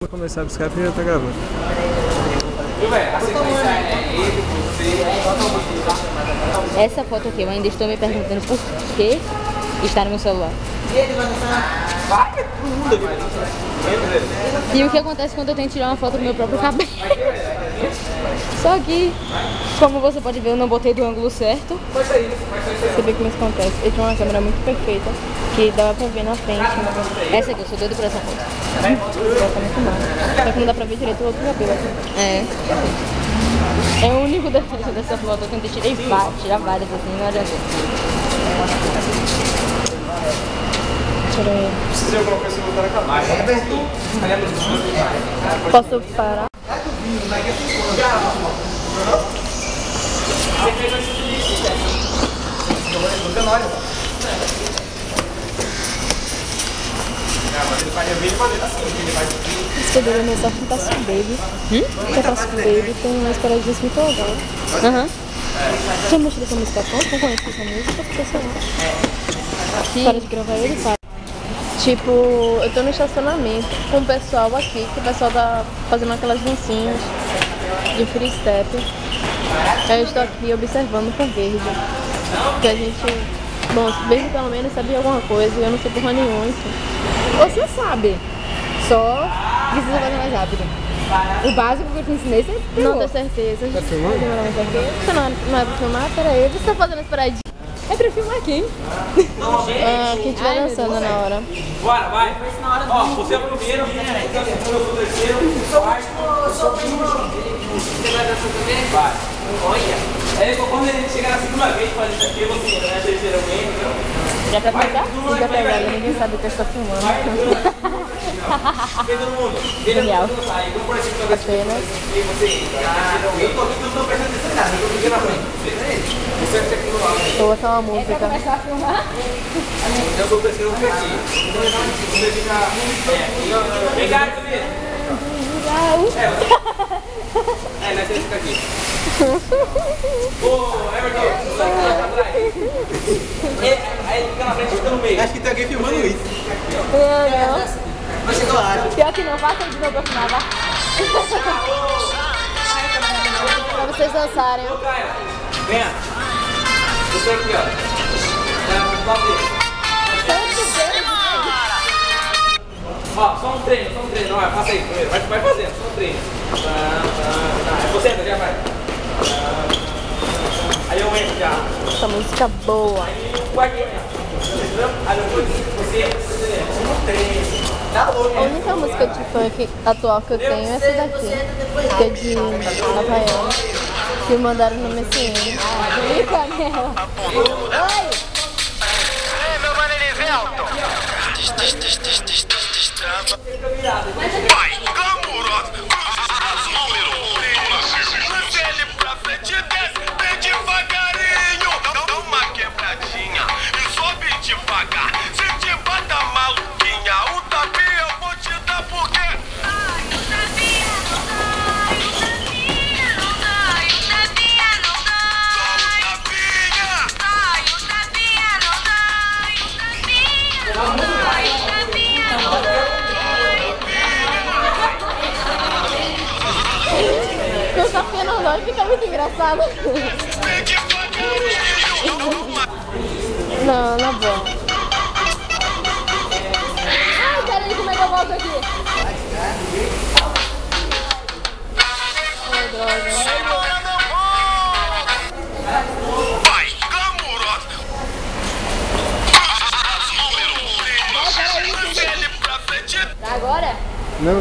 Vou começar a buscar porque já tá gravando. Essa foto aqui, eu ainda estou me perguntando por que está no meu celular. E o que acontece quando eu tento tirar uma foto do meu próprio cabelo? Só que, como você pode ver, eu não botei do ângulo certo. Você vê como isso acontece. Eu tinha uma câmera muito perfeita que dava pra ver na frente. Essa aqui, eu sou doida por essa foto. Tá muito mal. Só que não dá pra ver direito o outro cabelo aqui. É o único defeito dessa foto. Eu tentei tirar várias assim, não adiantou. Precisa alguma coisa que eu vou na camada. Posso parar? Estou dando meu soft Passo Baby. Que é Passo Baby, tem umas paradinhas muito legais. Já mostrei essa música pronta? Não conheço essa música, pessoal. Para de gravar ele, para. Tipo, eu tô no estacionamento com o pessoal aqui, que o pessoal tá fazendo aquelas dancinhas de free step. Eu estou aqui observando com Verde. Que a gente, bom, Verde pelo menos sabia alguma coisa e eu não sei porra nenhuma, enfim. Você sabe, só precisa fazer mais rápido. O básico que eu te ensinei, você pegou. Não tenho certeza. Tá filmando? Você não é pra filmar? Peraí, você tá fazendo as paradinhas. É pra filmar quem? Quem estiver dançando na hora. Bora, vai. Ó, você é o primeiro, eu sou o terceiro, eu sou o quarto. Você vai dançar também? Vai. Olha. Aí quando ele chegar na segunda vez fazer isso aqui, você na terceira vez, entendeu? Já pra pegar? Fica pegado, ninguém sabe que eu estou filmando. Vem todo mundo. Genial. Apenas. Eu tô aqui, eu não tô prestando atenção em nada, eu tô ficando na frente. Você é aqui no lado. Vou botar uma música. É pra começar a filmar? Eu sou o terceiro aqui. Você fica... Vem cá, Camila. Nós temos que ficar aqui. Ô, Everton, sai lá atrás. Aí ele fica na frente e fica no meio. Acho que tem alguém filmando isso. Não. Mas eu acho. Pior que não, faça de novo pra filmar, vá. Pra vocês dançarem. Ô, Caio, venha. Você aqui, ó. Vamos bater. Ó, só um treino. Ó, faça aí primeiro. Vai fazendo, só um treino. Aí você entra, já vai. Aí eu entro já. Essa música boa. Aí o quartinho, entendeu? Aí depois você um treino. Tá louco, A única música de funk atual que eu tenho é essa daqui, que é de Havaiana, que mandaram no MSN. Clica nela. Oi! Ei, meu mano Elivelton! Vai, clamoroso! Número 3. Lance ele pra frente e desce bem devagarinho. Dá uma quebradinha e sobe devagar. Se te bata maluquinha, o tapinha eu vou te dar porque... O tapinha normal fica muito engraçado. Não, na boa. Ai, peraí, como é que eu volto aqui? Ai, droga. Vai, clamoroso! Número 3. Lance ele pra frente. Agora? Não.